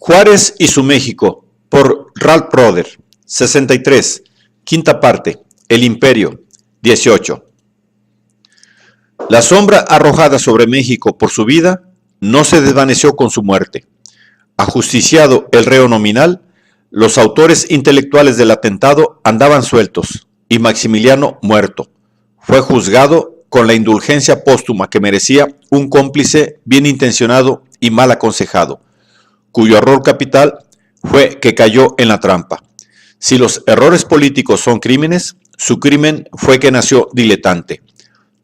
Juárez y su México, por Ralph Broder. 63. Quinta parte. El Imperio. 18. La sombra arrojada sobre México por su vida no se desvaneció con su muerte. Ajusticiado el reo nominal, los autores intelectuales del atentado andaban sueltos y Maximiliano muerto. Fue juzgado con la indulgencia póstuma que merecía un cómplice bien intencionado y mal aconsejado, cuyo error capital fue que cayó en la trampa. Si los errores políticos son crímenes, su crimen fue que nació diletante,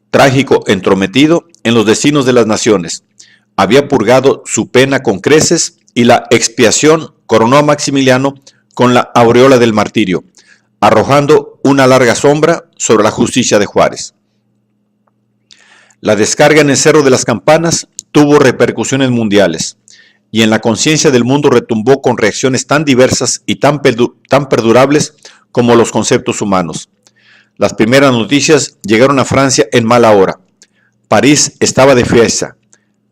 trágico entrometido en los destinos de las naciones. Había purgado su pena con creces y la expiación coronó a Maximiliano con la aureola del martirio, arrojando una larga sombra sobre la justicia de Juárez. La descarga en el Cerro de las Campanas tuvo repercusiones mundiales y en la conciencia del mundo retumbó con reacciones tan diversas y tan perdurables como los conceptos humanos. Las primeras noticias llegaron a Francia en mala hora. París estaba de fiesta,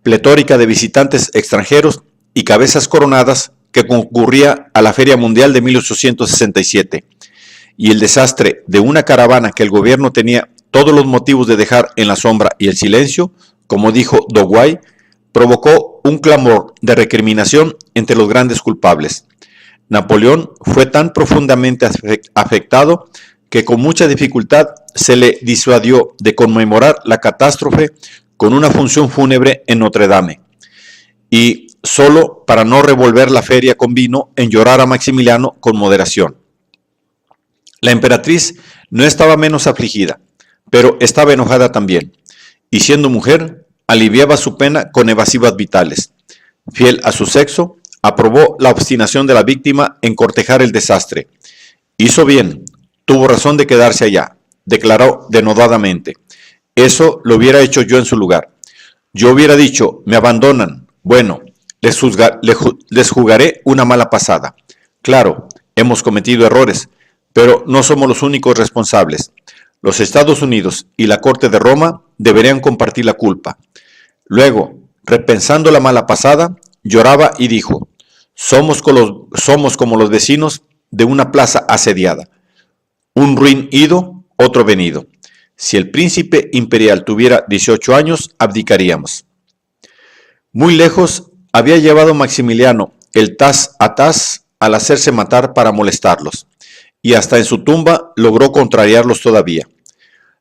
pletórica de visitantes extranjeros y cabezas coronadas que concurría a la Feria Mundial de 1867, y el desastre de una caravana que el gobierno tenía todos los motivos de dejar en la sombra y el silencio, como dijo Douai, provocó un clamor de recriminación entre los grandes culpables. Napoleón fue tan profundamente afectado que con mucha dificultad se le disuadió de conmemorar la catástrofe con una función fúnebre en Notre Dame, y solo para no revolver la feria convino en llorar a Maximiliano con moderación. La emperatriz no estaba menos afligida, pero estaba enojada también, y siendo mujer, aliviaba su pena con evasivas vitales. Fiel a su sexo, aprobó la obstinación de la víctima en cortejar el desastre. Hizo bien, tuvo razón de quedarse allá, declaró denodadamente. Eso lo hubiera hecho yo en su lugar. Yo hubiera dicho, me abandonan. Bueno, les jugaré una mala pasada. Claro, hemos cometido errores, pero no somos los únicos responsables. Los Estados Unidos y la Corte de Roma deberían compartir la culpa. Luego, repensando la mala pasada, lloraba y dijo, somos como los vecinos de una plaza asediada. Un ruin ido, otro venido. Si el príncipe imperial tuviera 18 años, abdicaríamos. Muy lejos había llevado Maximiliano el tas a tas al hacerse matar para molestarlos, y hasta en su tumba logró contrariarlos todavía.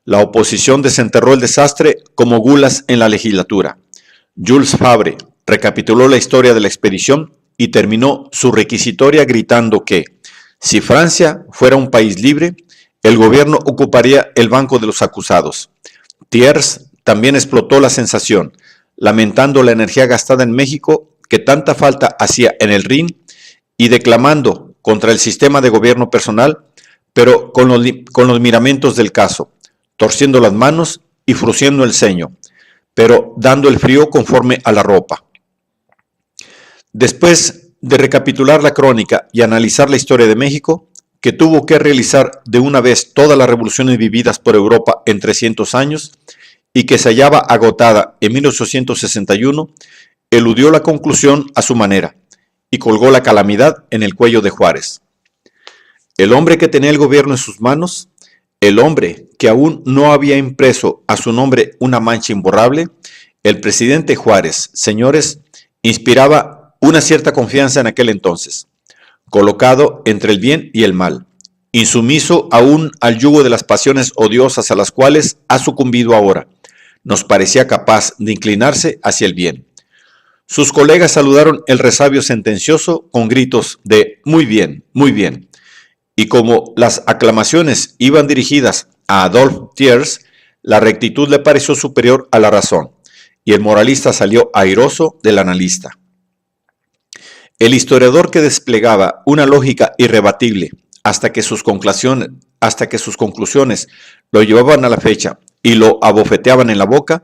La oposición desenterró el desastre como gulas en la legislatura. Jules Favre recapituló la historia de la expedición y terminó su requisitoria gritando que, si Francia fuera un país libre, el gobierno ocuparía el banco de los acusados. Thiers también explotó la sensación, lamentando la energía gastada en México que tanta falta hacía en el Rin y declamando contra el sistema de gobierno personal, pero con los miramentos del caso, torciendo las manos y frunciendo el ceño, pero dando el frío conforme a la ropa. Después de recapitular la crónica y analizar la historia de México, que tuvo que realizar de una vez todas las revoluciones vividas por Europa en 300 años y que se hallaba agotada en 1861, eludió la conclusión a su manera y colgó la calamidad en el cuello de Juárez. El hombre que tenía el gobierno en sus manos, el hombre que aún no había impreso a su nombre una mancha imborrable, el presidente Juárez, señores, inspiraba una cierta confianza en aquel entonces, colocado entre el bien y el mal, insumiso aún al yugo de las pasiones odiosas a las cuales ha sucumbido ahora, nos parecía capaz de inclinarse hacia el bien. Sus colegas saludaron el resabio sentencioso con gritos de muy bien, y como las aclamaciones iban dirigidas a Adolphe Thiers, la rectitud le pareció superior a la razón, y el moralista salió airoso del analista. El historiador que desplegaba una lógica irrebatible hasta que sus conclusiones lo llevaban a la fecha y lo abofeteaban en la boca,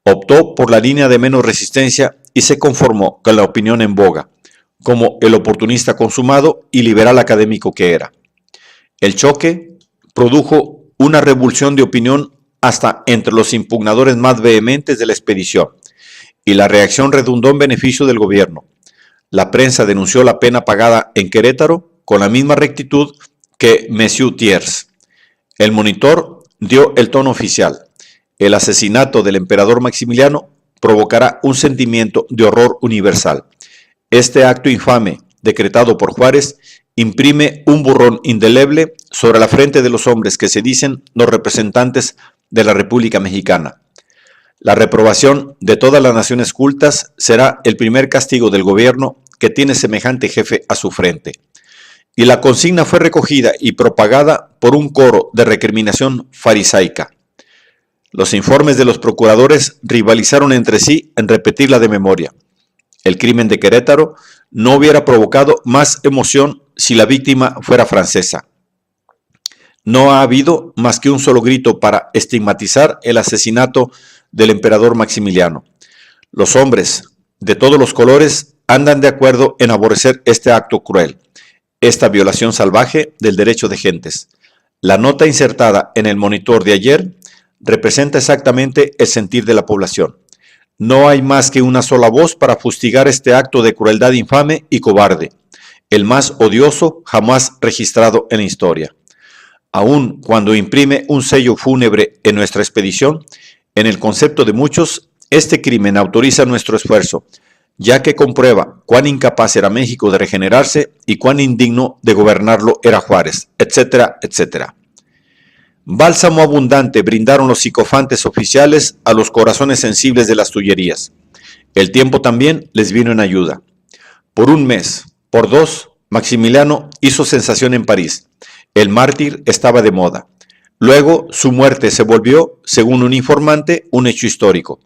optó por la línea de menos resistencia y se conformó con la opinión en boga, como el oportunista consumado y liberal académico que era. El choque produjo una revulsión de opinión hasta entre los impugnadores más vehementes de la expedición, y la reacción redundó en beneficio del gobierno. La prensa denunció la pena pagada en Querétaro con la misma rectitud que Monsieur Thiers. El Monitor dio el tono oficial. El asesinato del emperador Maximiliano provocará un sentimiento de horror universal. Este acto infame, decretado por Juárez, imprime un borrón indeleble sobre la frente de los hombres que se dicen los representantes de la República Mexicana. La reprobación de todas las naciones cultas será el primer castigo del gobierno que tiene semejante jefe a su frente. Y la consigna fue recogida y propagada por un coro de recriminación farisaica. Los informes de los procuradores rivalizaron entre sí en repetirla de memoria. El crimen de Querétaro no hubiera provocado más emoción si la víctima fuera francesa. No ha habido más que un solo grito para estigmatizar el asesinato del emperador Maximiliano. Los hombres de todos los colores andan de acuerdo en aborrecer este acto cruel, esta violación salvaje del derecho de gentes. La nota insertada en el Monitor de ayer representa exactamente el sentir de la población. No hay más que una sola voz para fustigar este acto de crueldad infame y cobarde, el más odioso jamás registrado en la historia. Aun cuando imprime un sello fúnebre en nuestra expedición, en el concepto de muchos, este crimen autoriza nuestro esfuerzo, ya que comprueba cuán incapaz era México de regenerarse y cuán indigno de gobernarlo era Juárez, etcétera, etcétera. Bálsamo abundante brindaron los psicofantes oficiales a los corazones sensibles de las Tullerías. El tiempo también les vino en ayuda. Por un mes, por dos, Maximiliano hizo sensación en París. El mártir estaba de moda. Luego, su muerte se volvió, según un informante, un hecho histórico.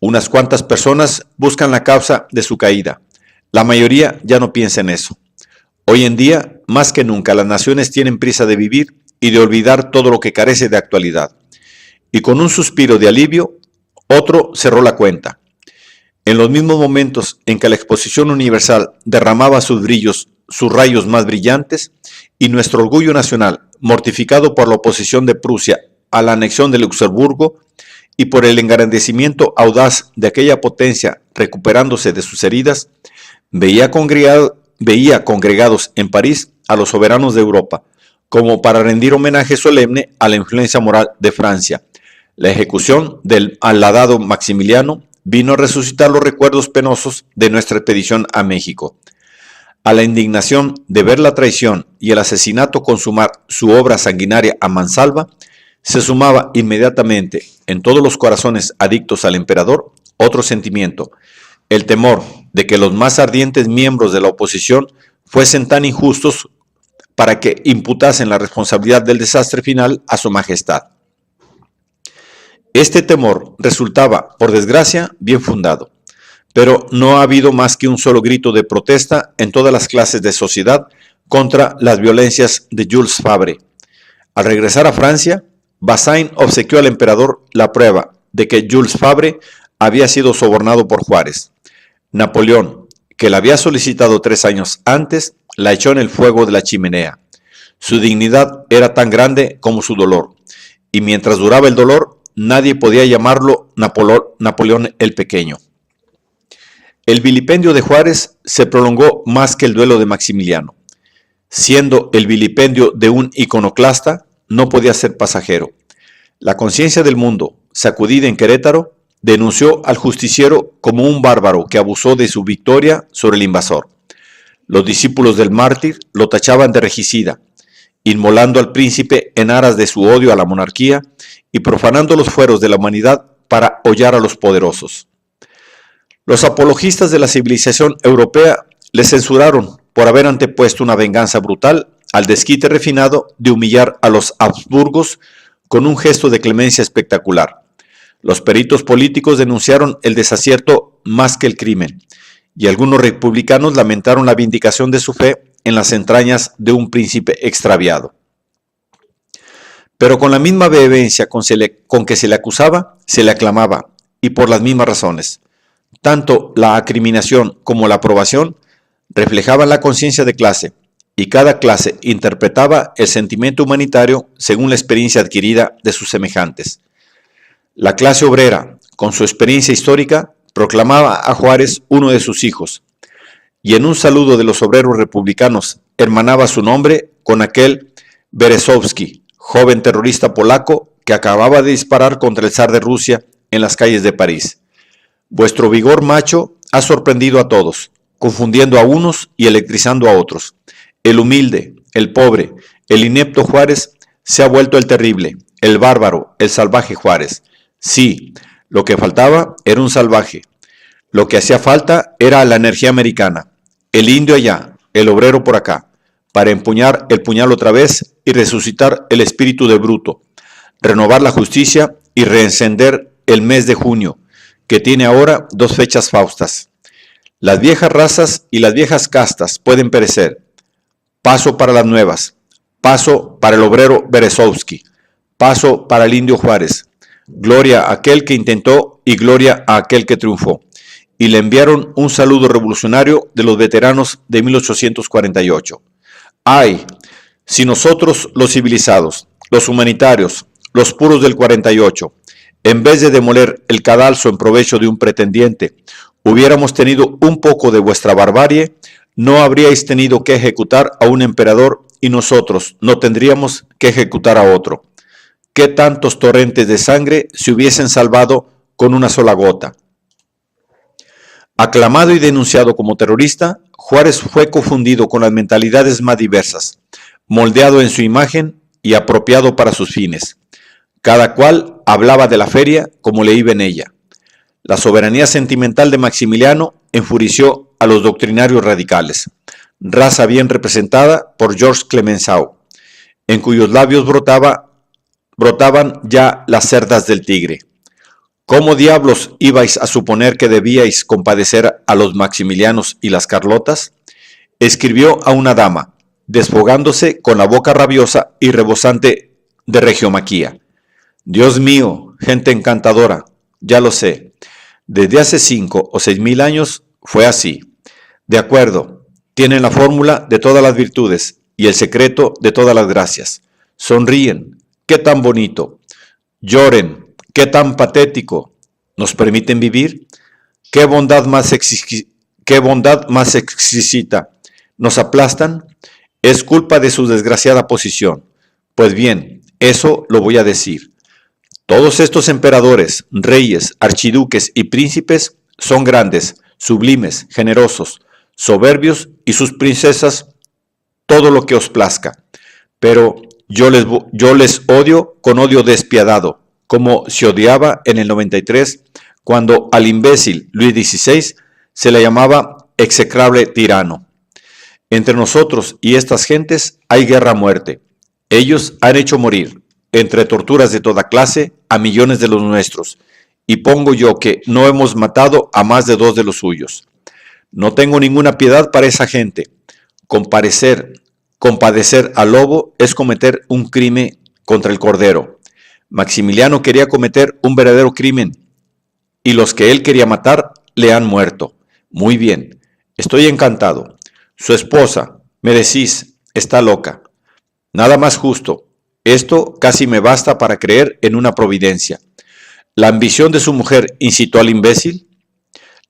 Unas cuantas personas buscan la causa de su caída. La mayoría ya no piensa en eso. Hoy en día, más que nunca, las naciones tienen prisa de vivir y de olvidar todo lo que carece de actualidad. Y con un suspiro de alivio, otro cerró la cuenta. En los mismos momentos en que la exposición universal derramaba sus brillos, sus rayos más brillantes, y nuestro orgullo nacional, mortificado por la oposición de Prusia a la anexión de Luxemburgo y por el engrandecimiento audaz de aquella potencia recuperándose de sus heridas, veía congregados en París a los soberanos de Europa, como para rendir homenaje solemne a la influencia moral de Francia. La ejecución del malhadado Maximiliano vino a resucitar los recuerdos penosos de nuestra expedición a México. A la indignación de ver la traición y el asesinato consumar su obra sanguinaria a mansalva, se sumaba inmediatamente en todos los corazones adictos al emperador otro sentimiento, el temor de que los más ardientes miembros de la oposición fuesen tan injustos para que imputasen la responsabilidad del desastre final a su majestad. Este temor resultaba, por desgracia, bien fundado, pero no ha habido más que un solo grito de protesta en todas las clases de sociedad contra las violencias de Jules Favre. Al regresar a Francia, Bazaine obsequió al emperador la prueba de que Jules Favre había sido sobornado por Juárez. Napoleón, que la había solicitado 3 años antes, la echó en el fuego de la chimenea. Su dignidad era tan grande como su dolor, y mientras duraba el dolor, nadie podía llamarlo Napoleón el Pequeño. El vilipendio de Juárez se prolongó más que el duelo de Maximiliano. Siendo el vilipendio de un iconoclasta, no podía ser pasajero. La conciencia del mundo, sacudida en Querétaro, denunció al justiciero como un bárbaro que abusó de su victoria sobre el invasor. Los discípulos del mártir lo tachaban de regicida, inmolando al príncipe en aras de su odio a la monarquía y profanando los fueros de la humanidad para hollar a los poderosos. Los apologistas de la civilización europea le censuraron por haber antepuesto una venganza brutal al desquite refinado de humillar a los Habsburgos con un gesto de clemencia espectacular. Los peritos políticos denunciaron el desacierto más que el crimen, y algunos republicanos lamentaron la vindicación de su fe en las entrañas de un príncipe extraviado. Pero con la misma vehemencia con que se le acusaba, se le aclamaba, y por las mismas razones. Tanto la acriminación como la aprobación reflejaban la conciencia de clase, y cada clase interpretaba el sentimiento humanitario según la experiencia adquirida de sus semejantes. La clase obrera, con su experiencia histórica, proclamaba a Juárez uno de sus hijos. y en un saludo de los obreros republicanos hermanaba su nombre con aquel Berezovsky, joven terrorista polaco que acababa de disparar contra el zar de Rusia en las calles de París. Vuestro vigor macho ha sorprendido a todos, confundiendo a unos y electrizando a otros. El humilde, el pobre, el inepto Juárez se ha vuelto el terrible, el bárbaro, el salvaje Juárez. Sí, lo que faltaba era un salvaje. Lo que hacía falta era la energía americana, el indio allá, el obrero por acá, para empuñar el puñal otra vez y resucitar el espíritu de Bruto, renovar la justicia y reencender el mes de junio, que tiene ahora dos fechas faustas. Las viejas razas y las viejas castas pueden perecer. Paso para las nuevas, paso para el obrero Berezovsky, paso para el indio Juárez. Gloria a aquel que intentó y gloria a aquel que triunfó. Y le enviaron un saludo revolucionario de los veteranos de 1848. ¡Ay! Si nosotros, los civilizados, los humanitarios, los puros del 48, en vez de demoler el cadalso en provecho de un pretendiente, hubiéramos tenido un poco de vuestra barbarie, no habríais tenido que ejecutar a un emperador y nosotros no tendríamos que ejecutar a otro. ¿Qué tantos torrentes de sangre se hubiesen salvado con una sola gota? Aclamado y denunciado como terrorista, Juárez fue confundido con las mentalidades más diversas, moldeado en su imagen y apropiado para sus fines. Cada cual hablaba de la feria como le iba en ella. La soberanía sentimental de Maximiliano enfureció a los doctrinarios radicales, raza bien representada por Georges Clemenceau, en cuyos labios brotaban ya las cerdas del tigre. ¿Cómo diablos ibais a suponer que debíais compadecer a los Maximilianos y las Carlotas? Escribió a una dama, desfogándose con la boca rabiosa y rebosante de regiomaquía. Dios mío, gente encantadora, ya lo sé. Desde hace 5 o 6 mil años fue así. De acuerdo, tienen la fórmula de todas las virtudes y el secreto de todas las gracias. Sonríen, qué tan bonito. Lloren, qué tan patético. ¿Nos permiten vivir? Qué bondad más exquisita. ¿Nos aplastan? Es culpa de su desgraciada posición. Pues bien, eso lo voy a decir. Todos estos emperadores, reyes, archiduques y príncipes son grandes, sublimes, generosos, soberbios y sus princesas todo lo que os plazca. Pero yo les odio con odio despiadado, como se odiaba en el 93, cuando al imbécil Luis XVI se le llamaba execrable tirano. Entre nosotros y estas gentes hay guerra a muerte. Ellos han hecho morir, entre torturas de toda clase, a millones de los nuestros, y pongo yo que no hemos matado a más de 2 de los suyos. No tengo ninguna piedad para esa gente. Compadecer al lobo es cometer un crimen contra el cordero. Maximiliano quería cometer un verdadero crimen, y los que él quería matar le han muerto. Muy bien, estoy encantado. Su esposa, me decís, está loca. Nada más justo. Esto casi me basta para creer en una providencia. ¿La ambición de su mujer incitó al imbécil?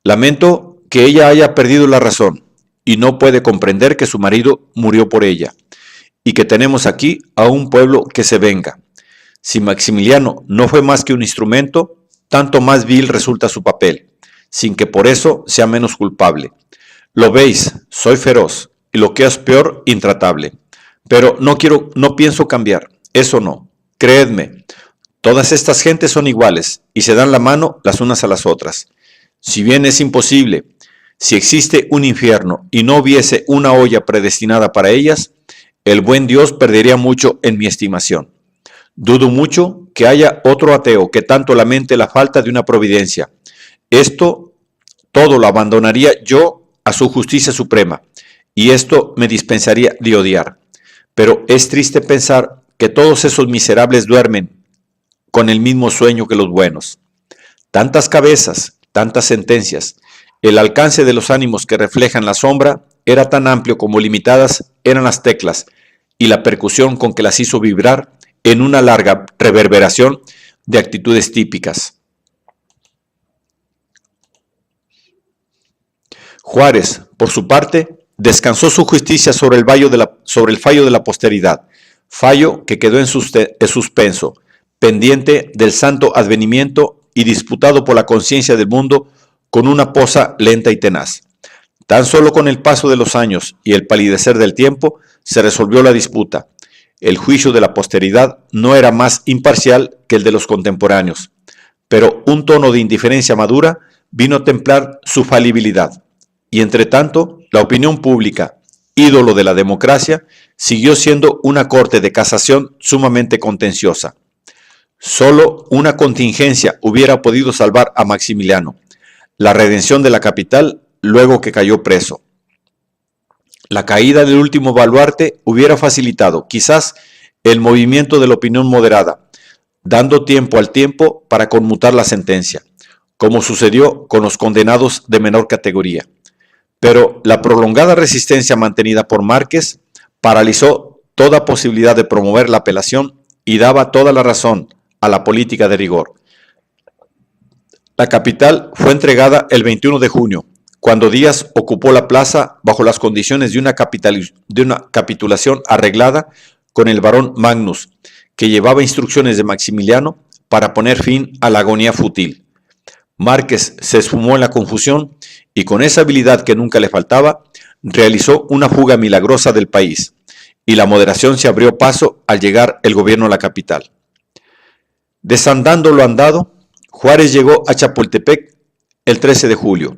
Lamento que ella haya perdido la razón y no puede comprender que su marido murió por ella y que tenemos aquí a un pueblo que se venga. Si Maximiliano no fue más que un instrumento, tanto más vil resulta su papel, sin que por eso sea menos culpable. Lo veis, soy feroz y lo que es peor, intratable. Pero no pienso cambiar, eso no. Creedme, todas estas gentes son iguales y se dan la mano las unas a las otras. Si bien es imposible, si existe un infierno y no hubiese una olla predestinada para ellas, el buen Dios perdería mucho en mi estimación. Dudo mucho que haya otro ateo que tanto lamente la falta de una providencia. Esto todo lo abandonaría yo a su justicia suprema, y esto me dispensaría de odiar. Pero es triste pensar que todos esos miserables duermen con el mismo sueño que los buenos. Tantas cabezas, tantas sentencias, el alcance de los ánimos que reflejan la sombra era tan amplio como limitadas eran las teclas y la percusión con que las hizo vibrar en una larga reverberación de actitudes típicas. Juárez, por su parte, descansó su justicia sobre el fallo de la posteridad, fallo que quedó en suspenso, pendiente del santo advenimiento y disputado por la conciencia del mundo con una posa lenta y tenaz. Tan solo con el paso de los años y el palidecer del tiempo se resolvió la disputa. El juicio de la posteridad no era más imparcial que el de los contemporáneos, pero un tono de indiferencia madura vino a templar su falibilidad. Y entre tanto, la opinión pública, ídolo de la democracia, siguió siendo una corte de casación sumamente contenciosa. Solo una contingencia hubiera podido salvar a Maximiliano: la redención de la capital luego que cayó preso. La caída del último baluarte hubiera facilitado, quizás, el movimiento de la opinión moderada, dando tiempo al tiempo para conmutar la sentencia, como sucedió con los condenados de menor categoría. Pero la prolongada resistencia mantenida por Márquez paralizó toda posibilidad de promover la apelación y daba toda la razón a la política de rigor. La capital fue entregada el 21 de junio, cuando Díaz ocupó la plaza bajo las condiciones de una capitulación arreglada con el barón Magnus, que llevaba instrucciones de Maximiliano para poner fin a la agonía fútil. Márquez se esfumó en la confusión y, con esa habilidad que nunca le faltaba, realizó una fuga milagrosa del país, y la moderación se abrió paso al llegar el gobierno a la capital. Desandando lo andado, Juárez llegó a Chapultepec el 13 de julio.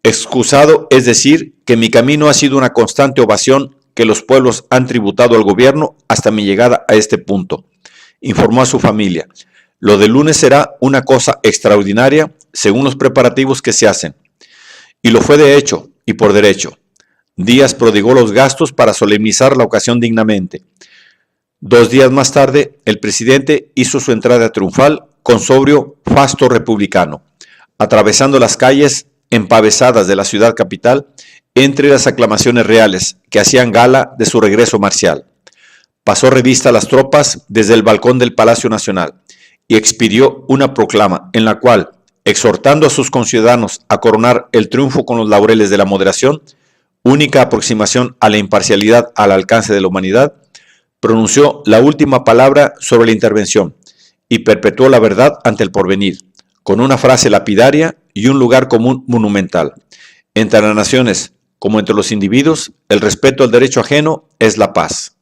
Excusado es decir que mi camino ha sido una constante ovación que los pueblos han tributado al gobierno hasta mi llegada a este punto, informó a su familia. Lo del lunes será una cosa extraordinaria según los preparativos que se hacen. Y lo fue de hecho y por derecho. Díaz prodigó los gastos para solemnizar la ocasión dignamente. 2 días más tarde, el presidente hizo su entrada triunfal con sobrio fasto republicano, atravesando las calles empavesadas de la ciudad capital entre las aclamaciones reales que hacían gala de su regreso marcial. Pasó revista a las tropas desde el balcón del Palacio Nacional y expidió una proclama en la cual, exhortando a sus conciudadanos a coronar el triunfo con los laureles de la moderación, única aproximación a la imparcialidad al alcance de la humanidad, pronunció la última palabra sobre la intervención y perpetuó la verdad ante el porvenir, con una frase lapidaria y un lugar común monumental. Entre las naciones, como entre los individuos, el respeto al derecho ajeno es la paz.